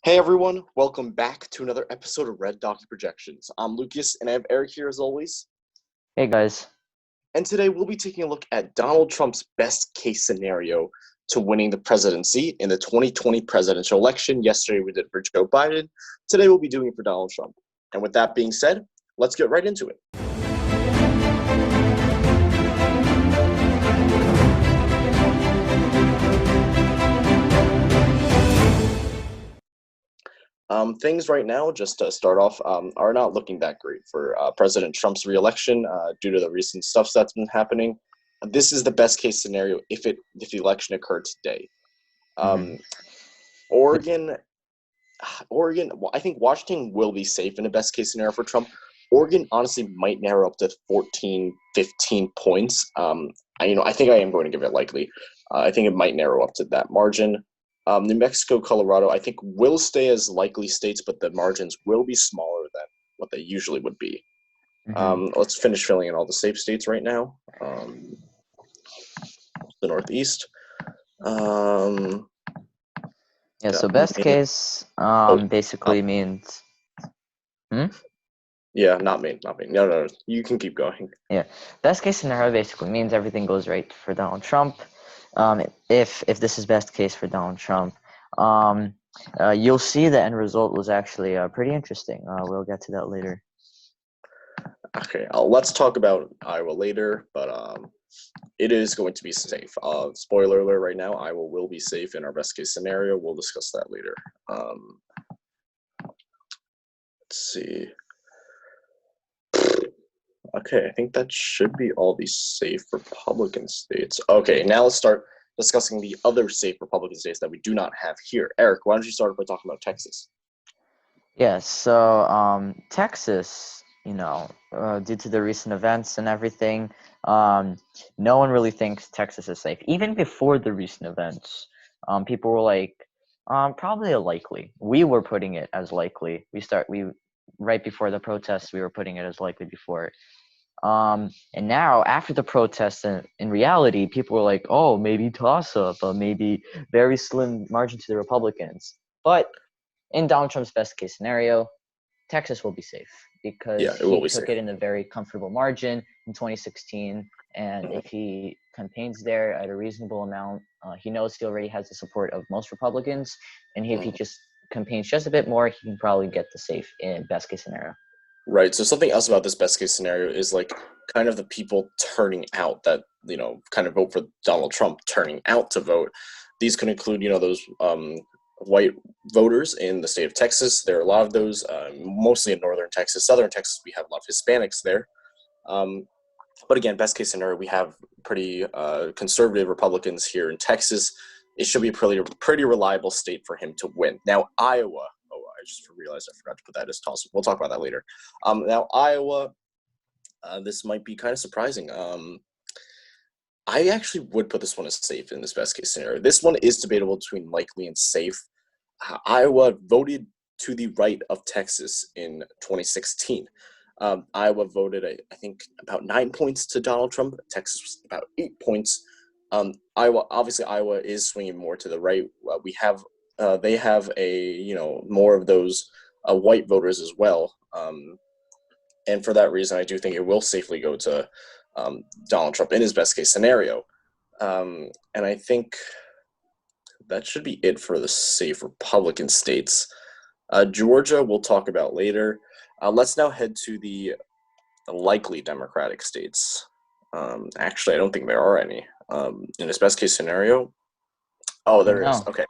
Hey everyone, welcome back to another episode of Red Docky Projections. I'm Lucas and I have Eric here as always. Hey guys. And today we'll be taking a look at Donald Trump's best case scenario to winning the presidency in the 2020 presidential election. Yesterday we did it for Joe Biden. Today we'll be doing it for Donald Trump. And with that being said, let's get right into it. Things right now, just to start off, are not looking that great for President Trump's reelection due to the recent stuff that's been happening. This is the best case scenario if the election occurred today. Oregon, I think Washington will be safe in the best case scenario for Trump. Oregon honestly might narrow up to 14, 15 points. I think I am going to give it likely. I think it might narrow up to that margin. New Mexico, Colorado, I think will stay as likely states, but the margins will be smaller than what they usually would be. Let's finish filling in all the safe states right now. The Northeast. So best case basically means... Yeah, not Maine. No, you can keep going. Yeah, best case scenario basically means everything goes right for Donald Trump. If this is best case for Donald Trump, you'll see the end result was actually pretty interesting. We'll get to that later. Okay, let's talk about Iowa later, but it is going to be safe. Spoiler alert right now, Iowa will be safe in our best case scenario. We'll discuss that later. Let's see. Okay, I think that should be all the safe Republican states. Okay, now let's start discussing the other safe Republican states that we do not have here. Eric, why don't you start by talking about Texas? Yes, so Texas, due to the recent events and everything, no one really thinks Texas is safe. Even before the recent events, people were like, probably a likely. We were putting it as likely. Right before the protests, we were putting it as likely before. And now, after the protests, in reality, people were like, oh, maybe toss-up, maybe very slim margin to the Republicans. But in Donald Trump's best-case scenario, Texas will be safe because he took it in a very comfortable margin in 2016. And if he campaigns there at a reasonable amount, he knows he already has the support of most Republicans. And if he just campaigns just a bit more, he can probably get the safe in best-case scenario. Right. So something else about this best case scenario is like kind of the people turning out that, kind of vote for Donald Trump turning out to vote. These could include, those white voters in the state of Texas. There are a lot of those, mostly in northern Texas. Southern Texas, we have a lot of Hispanics there. But again, best case scenario, we have pretty conservative Republicans here in Texas. It should be a pretty reliable state for him to win. Now, Iowa. I just realized I forgot to put that as toss-up. We'll talk about that later. Now, Iowa, this might be kind of surprising. I actually would put this one as safe in this best-case scenario. This one is debatable between likely and safe. Iowa voted to the right of Texas in 2016. Iowa voted, I think, about 9 points to Donald Trump. Texas was about 8 points. Iowa is swinging more to the right. They have more of those white voters as well. And for that reason, I do think it will safely go to Donald Trump in his best case scenario. And I think that should be it for the safe Republican states. Georgia, we'll talk about later. Let's now head to the likely Democratic states. Actually, I don't think there are any. In his best case scenario. Oh, there is. Okay.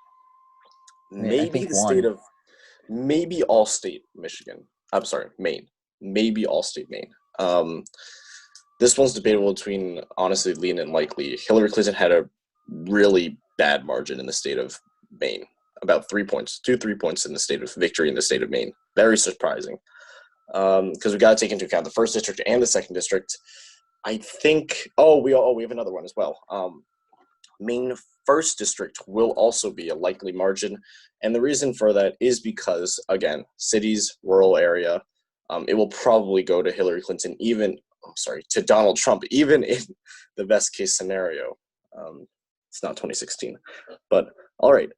Maybe the state of, maybe all state Michigan. I'm sorry, Maine. Maybe all state Maine. This one's debatable between honestly lean and likely. Hillary Clinton had a really bad margin in the state of Maine, about 3 points, 3 points in the state of victory in the state of Maine. Very surprising, because we got to take into account the first district and the second district. I think. We have another one as well. Maine first district will also be a likely margin. And the reason for that is because, again, cities, rural area, it will probably go to Hillary Clinton, to Donald Trump, even in the best case scenario. It's not 2016, but all right.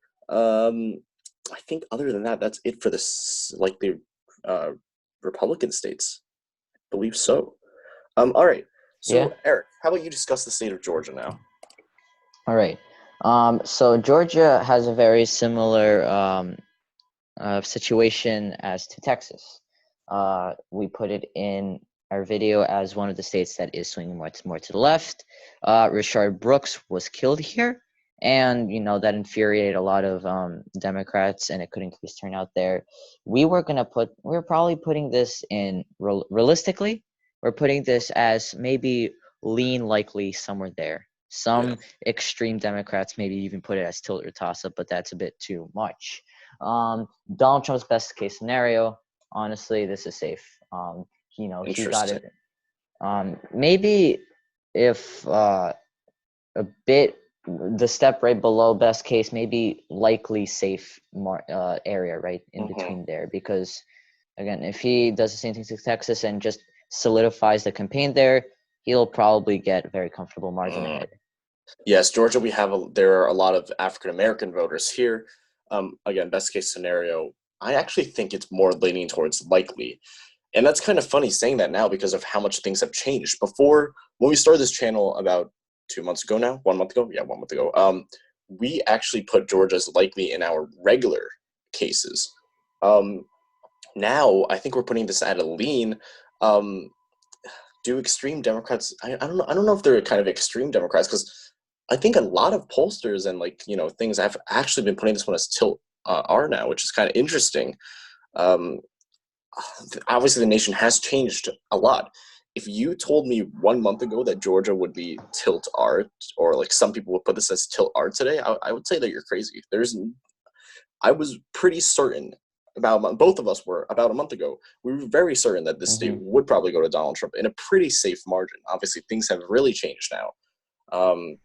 I think other than that, that's it for this, like the uh, Republican states. I believe so. All right. Yeah. So, Eric, how about you discuss the state of Georgia now? All right. So Georgia has a very similar situation as to Texas. We put it in our video as one of the states that is swinging more to the left. Rashard Brooks was killed here, and that infuriated a lot of Democrats, and it could increase turnout there. We're probably putting this in realistically. We're putting this as maybe lean likely somewhere there. Yeah, Some extreme Democrats maybe even put it as tilt or toss up, but that's a bit too much. Donald Trump's best case scenario, honestly, this is safe. He got interesting. it. Maybe if a bit the step right below best case, maybe likely safe area right in Hmm. between there, because again, if he does the same thing to Texas and just solidifies the campaign there, he'll probably get a very comfortable margin ahead. Yes, Georgia, there are a lot of African American voters here. Again, best case scenario, I actually think it's more leaning towards likely. And that's kind of funny saying that now because of how much things have changed. Before, when we started this channel about 2 months ago now, 1 month ago, yeah, 1 month ago, we actually put Georgia as likely in our regular cases. Um, Now, I think we're putting this at a lean. Um, do extreme Democrats? I don't know. I don't know if they're kind of extreme Democrats because I think a lot of pollsters and things have actually been putting this one as tilt R now, which is kind of interesting. Um, Obviously, the nation has changed a lot. If you told me 1 month ago that Georgia would be tilt R, or like some people would put this as tilt R today, I would say that you're crazy. I was pretty certain both of us were about a month ago. We were very certain that this state Mm-hmm. would probably go to Donald Trump in a pretty safe margin. Obviously, things have really changed now. Um,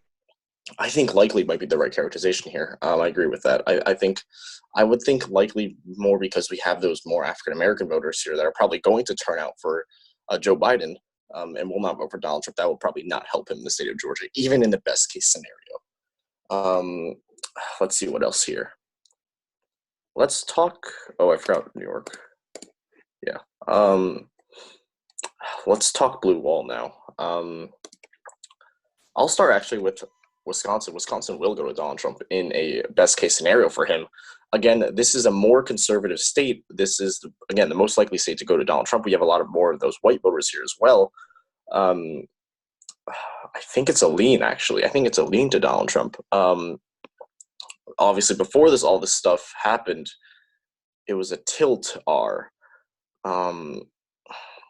I think likely might be the right characterization here. I agree with that. I would think likely more because we have those more African American voters here that are probably going to turn out for Joe Biden and will not vote for Donald Trump. That will probably not help him in the state of Georgia, even in the best case scenario. Um, let's see what else here. Let's talk. Oh, I forgot New York. Yeah. Let's talk blue wall now. I'll start actually with Wisconsin. Wisconsin will go to Donald Trump in a best case scenario for him. Again, this is a more conservative state. This is again the most likely state to go to Donald Trump. We have a lot of more of those white voters here as well. Um, I think it's a lean actually. I think it's a lean to Donald Trump. Obviously, before all this stuff happened, it was a tilt R. Um,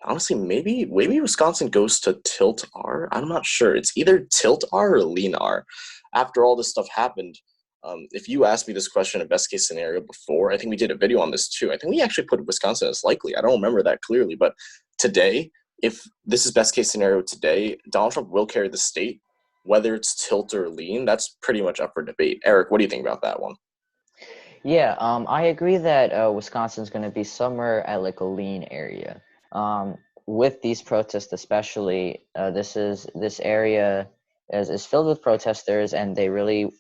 Honestly, maybe Wisconsin goes to tilt R. I'm not sure. It's either tilt R or lean R. After all this stuff happened, if you asked me this question in best case scenario before, I think we did a video on this too. I think we actually put Wisconsin as likely. I don't remember that clearly, but today, if this is best case scenario today, Donald Trump will carry the state. Whether it's tilt or lean, that's pretty much up for debate. Eric, what do you think about that one? Yeah, I agree that Wisconsin's going to be somewhere at like a lean area. Um, with these protests, especially, this area is filled with protesters, and they really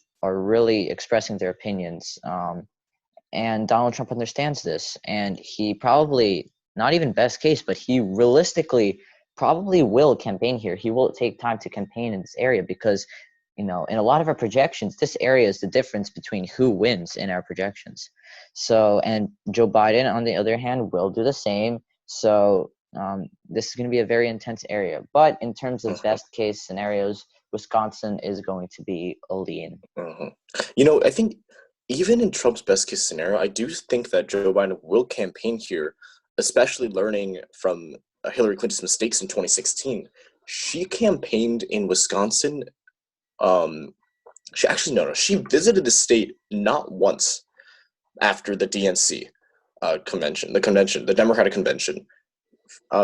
expressing their opinions. And Donald Trump understands this, and he probably, not even best case, but he realistically probably will campaign here. He will take time to campaign in this area because, in a lot of our projections, this area is the difference between who wins in our projections. So, and Joe Biden, on the other hand, will do the same. So, this is going to be a very intense area. But in terms of Mhm, best case scenarios, Wisconsin is going to be a lean. mhm. I think even in Trump's best case scenario, I do think that Joe Biden will campaign here, especially learning from Hillary Clinton's mistakes in 2016. She campaigned in Wisconsin. Um, she actually no, no, she visited the state not once after the DNC the Democratic convention.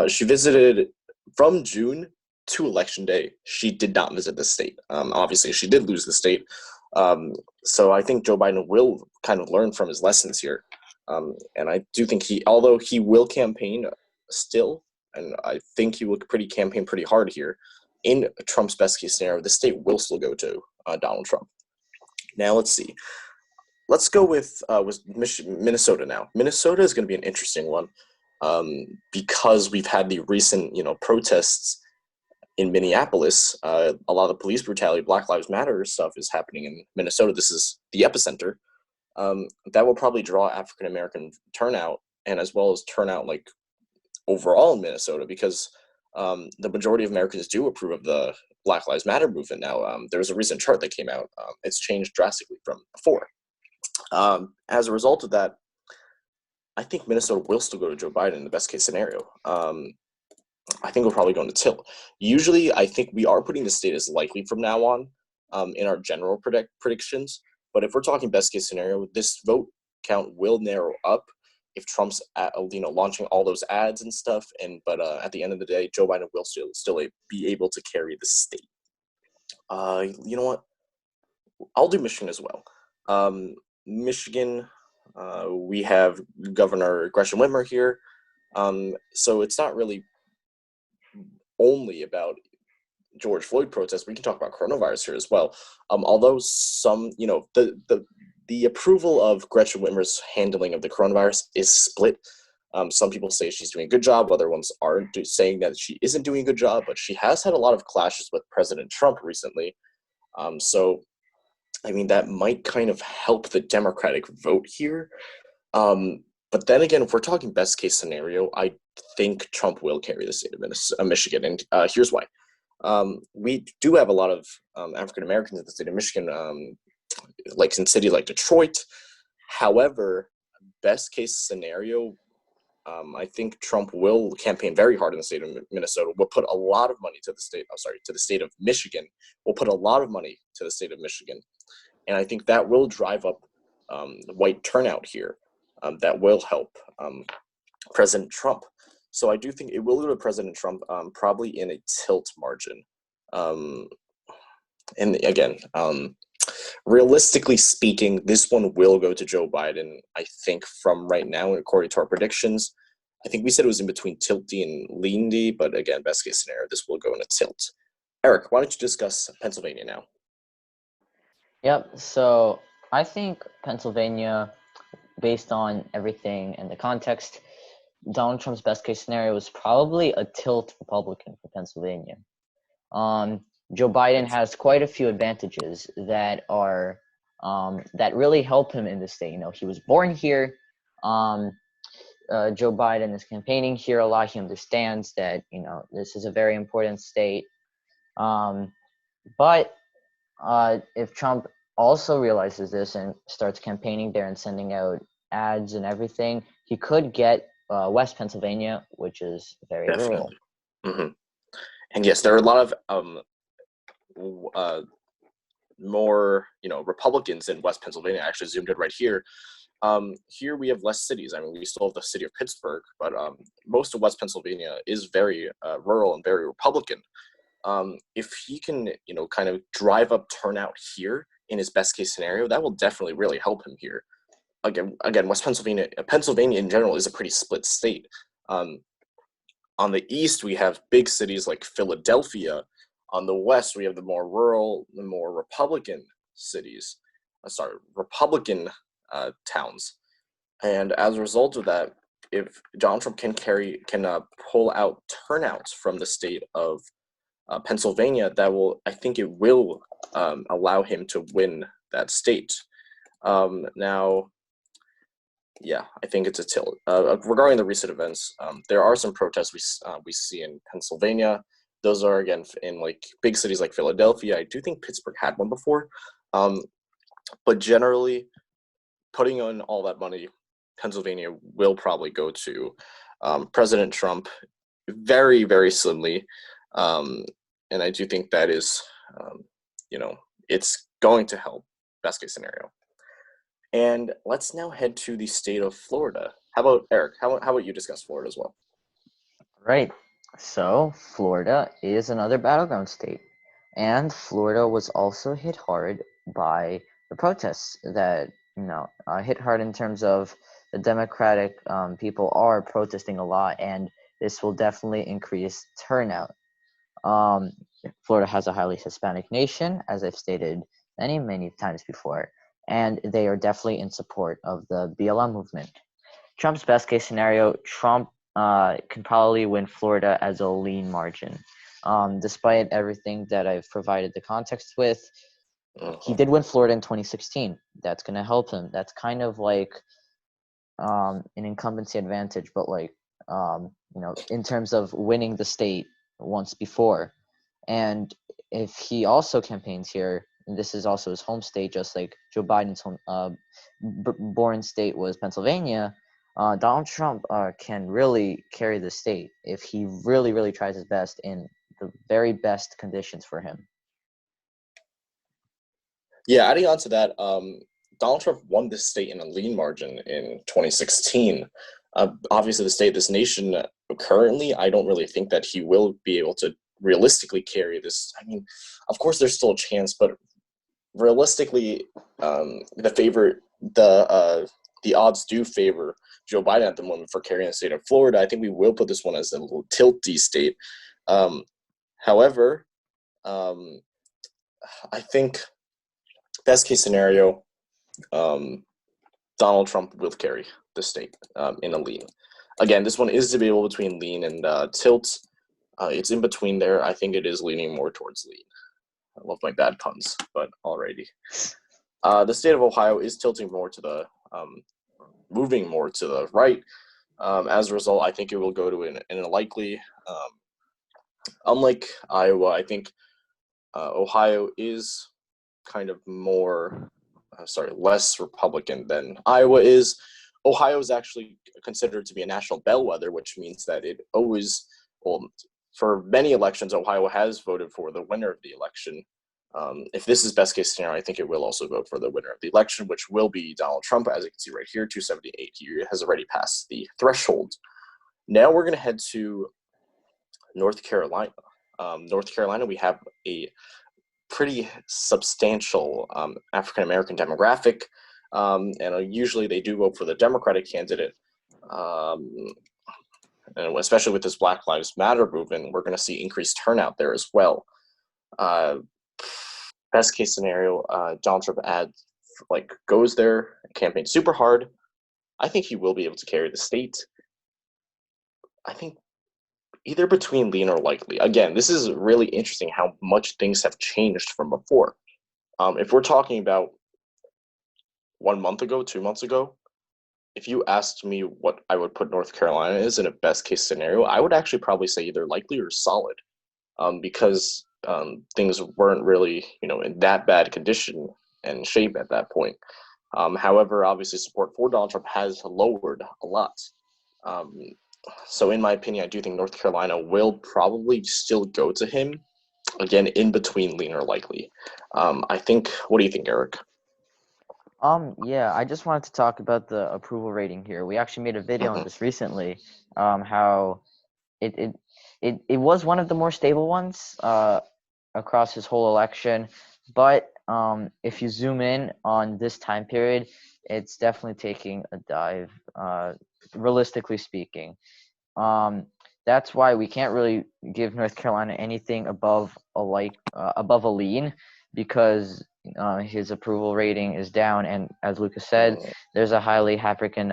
She visited from June to election day. She did not visit the state. Obviously, she did lose the state. So I think Joe Biden will kind of learn from his lessons here. And I do think although he will campaign still, and I think he will campaign pretty hard here. In Trump's best case scenario, the state will still go to Donald Trump. Now let's see. let's go with Minnesota now. Minnesota is going to be an interesting one because we've had the recent, protests in Minneapolis. A lot of the police brutality, Black Lives Matter stuff is happening in Minnesota. This is the epicenter. That will probably draw African American turnout, and as well as turnout like overall in Minnesota, because the majority of Americans do approve of the Black Lives Matter movement now. There was a recent chart that came out. It's changed drastically from before. As a result of that, I think Minnesota will still go to Joe Biden in the best case scenario. I think we'll probably go into tilt. Usually, I think we are putting the state as likely from now on in our general predictions. But if we're talking best case scenario, this vote count will narrow up if Trump's launching all those ads and stuff. But at the end of the day, Joe Biden will still be able to carry the state. You know what? I'll do Michigan as well. Michigan, we have Governor Gretchen Whitmer here. So it's not really only about George Floyd protests. We can talk about coronavirus here as well. Although some, the approval of Gretchen Whitmer's handling of the coronavirus is split. Some people say she's doing a good job. Other ones are saying that she isn't doing a good job, but she has had a lot of clashes with President Trump recently. So, I mean, that might kind of help the Democratic vote here. But then again, if we're talking best case scenario, I think Trump will carry the state of Michigan. And here's why. We do have a lot of African Americans in the state of Michigan, like in cities like Detroit. However, best case scenario, I think Trump will campaign very hard in the state of Minnesota. Will put a lot of money to the state of Michigan. Will put a lot of money to the state of Michigan, and I think that will drive up white turnout here. That will help President Trump. So I do think it will go to President Trump, probably in a tilt margin. And again, realistically speaking, this one will go to Joe Biden. I think from right now, according to our predictions, I think we said it was in between tilty and leandy, but again, best case scenario, this will go in a tilt. Eric, why don't you discuss Pennsylvania now? Yep. So I think Pennsylvania, based on everything and the context, Donald Trump's best case scenario is probably a tilt Republican for Pennsylvania. Joe Biden has quite a few advantages that are that really help him in the state. He was born here. Joe Biden is campaigning here a lot. He understands that this is a very important state. But if Trump also realizes this and starts campaigning there and sending out ads and everything, he could get West Pennsylvania, which is very rural. Mm-hmm. And yes, there are a lot of more Republicans in West Pennsylvania. I actually zoomed in right here. Here we have less cities. I mean, we still have the city of Pittsburgh, but most of West Pennsylvania is very rural and very Republican. If he can, kind of drive up turnout here in his best case scenario, that will definitely really help him here. Again, West Pennsylvania in general is a pretty split state. On the east, we have big cities like Philadelphia. On the west, we have the more rural, the more Republican cities. Republican towns. And as a result of that, if Donald Trump can pull out turnouts from the state of Pennsylvania, I think it will allow him to win that state. Now, yeah, I think it's a tilt. Regarding the recent events, there are some protests we see in Pennsylvania. Those are, again, in like big cities like Philadelphia. I do think Pittsburgh had one before. But generally, putting on all that money, Pennsylvania will probably go to President Trump very, very slimly. And I do think that is, it's going to help, best case scenario. And let's now head to the state of Florida. How about, Eric, how about you discuss Florida as well? Right. So Florida is another battleground state. And Florida was also hit hard by the protests that, hit hard in terms of the Democratic people are protesting a lot, and this will definitely increase turnout. Florida has a highly Hispanic nation, as I've stated many, many times before. and they are definitely in support of the BLM movement. Trump's best case scenario, Trump can probably win Florida as a lean margin. Despite everything that I've provided the context with, he did win Florida in 2016. That's going to help him. That's kind of like an incumbency advantage, but like, in terms of winning the state once before. And if he also campaigns here, and this is also his home state, just like Joe Biden's home born state was Pennsylvania, Donald Trump can really carry the state if he really, really tries his best in the very best conditions for him. Yeah, adding on to that, Donald Trump won this state in a lean margin in 2016. Obviously, the state of this nation currently, I don't really think that he will be able to realistically carry this. I mean, of course, there's still a chance, but realistically, the odds do favor Joe Biden at the moment for carrying the state of Florida. I think we will put this one as a little tilty state. However, I think best case scenario, Donald Trump will carry the state in a lean. Again, this one is debatable between lean and tilt. It's in between there. I think it is leaning more towards lean. I love my bad puns, but alrighty. The state of Ohio is tilting more to the, moving more to the right. As a result, I think it will go to an likely. Unlike Iowa, I think Ohio is kind of more, less Republican than Iowa is. Ohio is actually considered to be a national bellwether, which means that it always, for many elections, Ohio has voted for the winner of the election. If this is best case scenario, I think it will also vote for the winner of the election, which will be Donald Trump. As you can see right here, 278. He has already passed the threshold. Now we're going to head to North Carolina. North Carolina, we have a pretty substantial African-American demographic, and usually they do vote for the Democratic candidate. And especially with this Black Lives Matter movement, we're going to see increased turnout there as well. Best case scenario, Donald Trump goes there, campaigns super hard. I think he will be able to carry the state. I think either between lean or likely. Again, this is really interesting how much things have changed from before. If we're talking about 1 month ago, 2 months ago, if you asked me what I would put North Carolina is in a best case scenario, I would actually probably say either likely or solid, because things weren't really, in that bad condition and shape at that point. However, obviously support for Donald Trump has lowered a lot. So in my opinion, I do think North Carolina will probably still go to him, again, in between lean or likely. What do you think, Eric? Yeah, I just wanted to talk about the approval rating here. We actually made a video on this recently, how it was one of the more stable ones across his whole election. But if you zoom in on this time period, it's definitely taking a dive, realistically speaking. That's why we can't really give North Carolina anything above a lean, because his approval rating is down, and as Lucas said, there's a highly African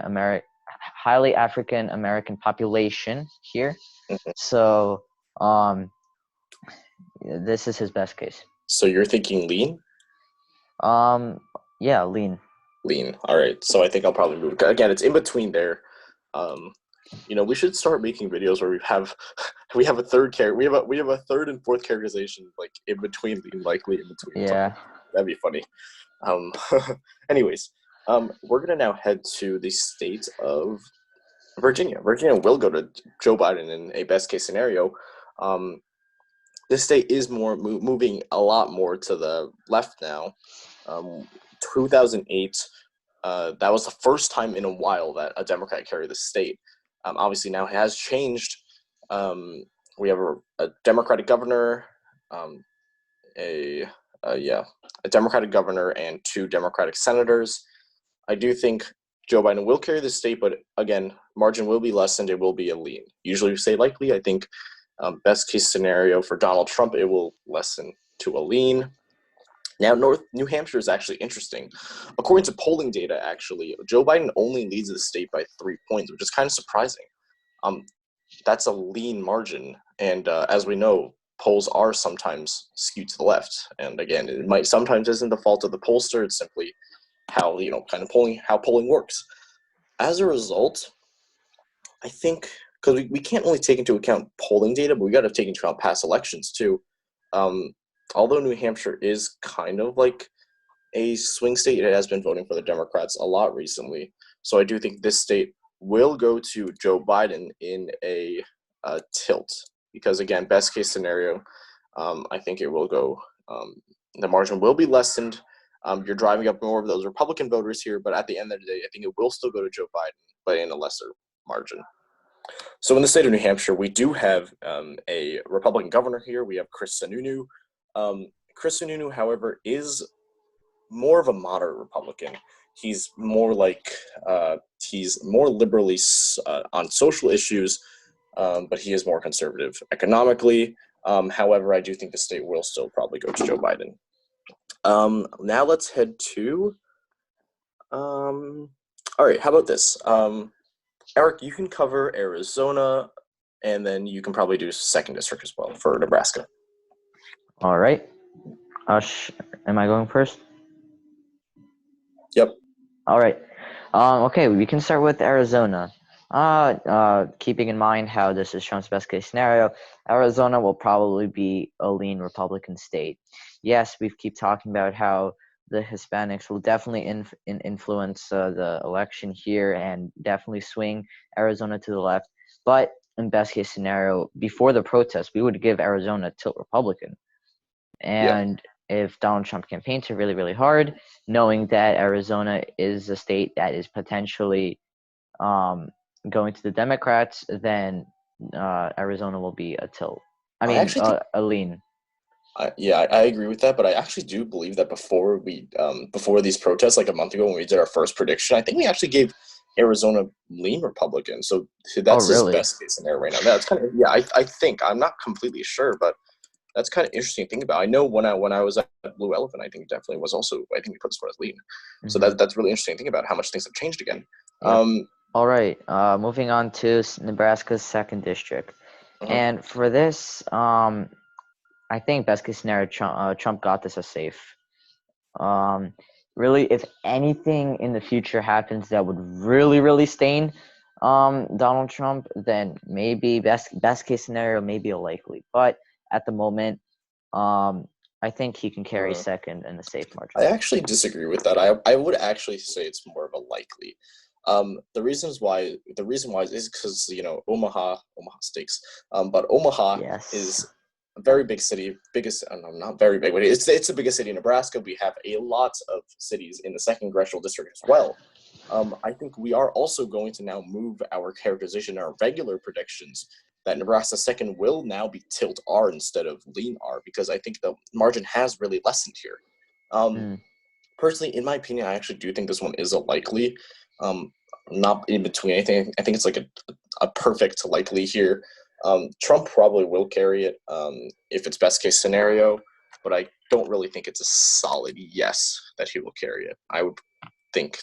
American population here. So this is his best case. So you're thinking lean? Yeah, lean. Lean. All right. So I think I'll probably move. Again, it's in between there. We should start making videos where we have a third character. We have a third and fourth characterization, like in between lean, likely in between. Yeah. That'd be funny. Anyways, we're gonna now head to the state of Virginia. Virginia will go to Joe Biden in a best case scenario. This state is moving a lot more to the left now. 2008, that was the first time in a while that a Democrat carried the state. Obviously now it has changed. We have a Democratic governor, a Democratic governor and 2 Democratic senators. I do think Joe Biden will carry the state, but again, margin will be lessened. It will be a lean. Usually we say likely. I think best case scenario for Donald Trump, it will lessen to a lean. Now, New Hampshire is actually interesting. According to polling data, actually, Joe Biden only leads the state by 3 points, which is kind of surprising. That's a lean margin, and as we know, polls are sometimes skewed to the left. And again, it might sometimes isn't the fault of the pollster; it's simply how how polling works. As a result, I think because we can't only take into account polling data, but we got to take into account past elections too. Although New Hampshire is kind of like a swing state, it has been voting for the Democrats a lot recently. So I do think this state will go to Joe Biden in a tilt because, again, best case scenario, I think it will go. The margin will be lessened. You're driving up more of those Republican voters here, but at the end of the day, I think it will still go to Joe Biden, but in a lesser margin. So in the state of New Hampshire, we do have a Republican governor here. We have Kristen. Kristen, however, is more of a moderate Republican. He's more like he's more liberally on social issues, but he is more conservative economically. However, I do think the state will still probably go to Joe Biden. Now let's head to. All right, how about this? Eric, you can cover Arizona, and then you can probably do second district as well for Nebraska. All right. Am I going first? Yep. All right. Okay, we can start with Arizona. Keeping in mind how this is Trump's best case scenario, Arizona will probably be a lean Republican state. Yes, we keep talking about how the Hispanics will definitely influence the election here and definitely swing Arizona to the left. But in best case scenario, before the protest, we would give Arizona tilt Republican. And if Donald Trump campaigns are really, really hard, knowing that Arizona is a state that is potentially going to the Democrats, then Arizona will be a tilt. I mean, a lean. I agree with that, but I actually do believe that before these protests, like a month ago when we did our first prediction, I think we actually gave Arizona lean Republican. So that's his best case scenario right now. That's kind of I think I'm not completely sure, but that's kind of interesting to think about. I know when I was at Blue Elephant, I think definitely was also I think we put as far as lean. Mm-hmm. So that's really interesting to think about how much things have changed again. Yep. All right, moving on to Nebraska's second district, and for this, I think best case scenario, Trump got this as safe. Really, if anything in the future happens that would really, really stain Donald Trump, then maybe best case scenario, maybe a likely. But at the moment, I think he can carry second in a safe margin. I actually disagree with that. I would actually say it's more of a likely. The reason why is because Omaha stakes. But Omaha is a very big city, not very big, but it's the biggest city in Nebraska. We have a lot of cities in the second congressional district as well. I think we are also going to now move our characterization, our regular predictions, that Nebraska second will now be tilt R instead of lean R, because I think the margin has really lessened here. Personally, in my opinion, I actually do think this one is a likely. Not in between anything. I think it's like a perfect likely here. Trump probably will carry it if it's best case scenario, but I don't really think it's a solid yes that he will carry it. I would think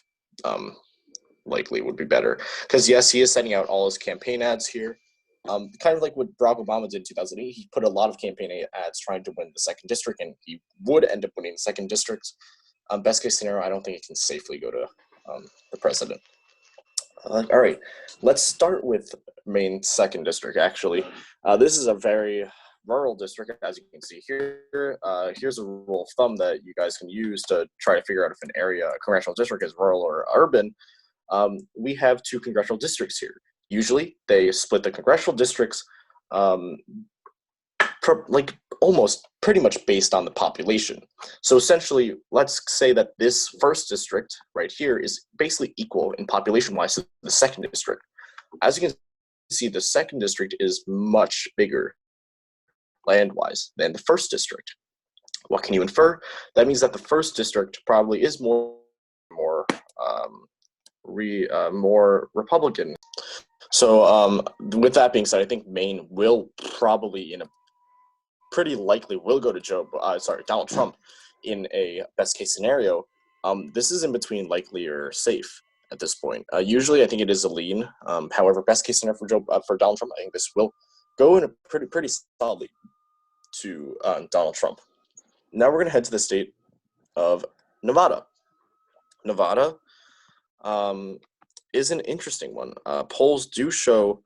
likely would be better because yes, he is sending out all his campaign ads here. Kind of like what Barack Obama did in 2008. He put a lot of campaign ads trying to win the second district, and he would end up winning the second district. Best case scenario, I don't think it can safely go to the president. All right, let's start with Maine second district. Actually, this is a very rural district, as you can see here. Here's a rule of thumb that you guys can use to try to figure out if an area, a congressional district, is rural or urban. We have two congressional districts here. Usually, they split the congressional districts like almost pretty much based on the population. So essentially, let's say that this first district right here is basically equal in population-wise to the second district. As you can see, the second district is much bigger land-wise than the first district. What can you infer? That means that the first district probably is more Republican. So with that being said, I think Maine will probably pretty likely will go to Donald Trump in a best case scenario, this is in between likely or safe at this point. Usually, I think it is a lean. However, best case scenario for Donald Trump, I think this will go in a pretty solidly to Donald Trump. Now we're going to head to the state of Nevada. Nevada is an interesting one. Polls do show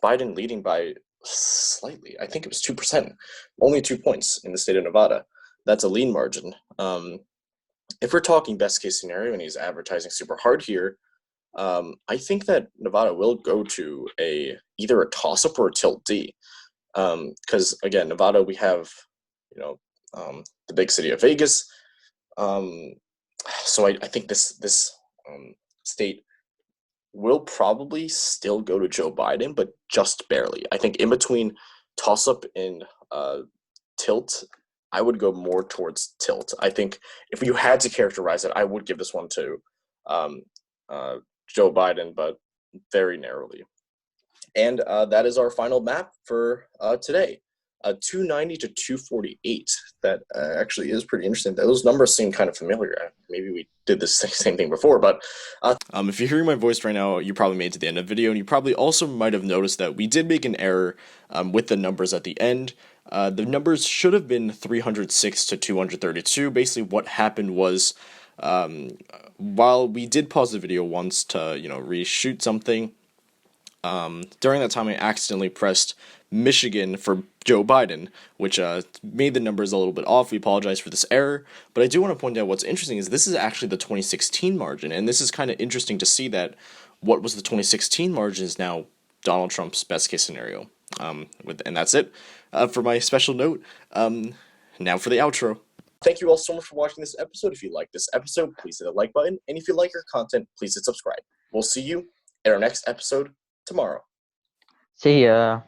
Biden leading by slightly. I think it was 2%, only 2 points in the state of Nevada. That's a lean margin. If we're talking best case scenario, and he's advertising super hard here, I think that Nevada will go to either a toss up or a tilt D. Because again, Nevada, we have the big city of Vegas. So I think this state will probably still go to Joe Biden, but just barely. I think in between toss-up and tilt, I would go more towards tilt. I think if you had to characterize it, I would give this one to Joe Biden, but very narrowly. And that is our final map for today. 290 to 248. That actually is pretty interesting. Those numbers seem kind of familiar. Maybe we did the same thing before, but if you're hearing my voice right now, you probably made it to the end of the video, and you probably also might have noticed that we did make an error with the numbers at the end. The numbers should have been 306 to 232. Basically, what happened was, while we did pause the video once to reshoot something, during that time I accidentally pressed Michigan for Joe Biden, which made the numbers a little bit off. We apologize for this error, but I do want to point out what's interesting is this is actually the 2016 margin, and this is kind of interesting to see that what was the 2016 margin is now Donald Trump's best case scenario. And that's it for my special note. Now for the outro. Thank you all so much for watching this episode. If you like this episode, please hit the like button, and if you like our content, please hit subscribe. We'll see you in our next episode tomorrow. See ya.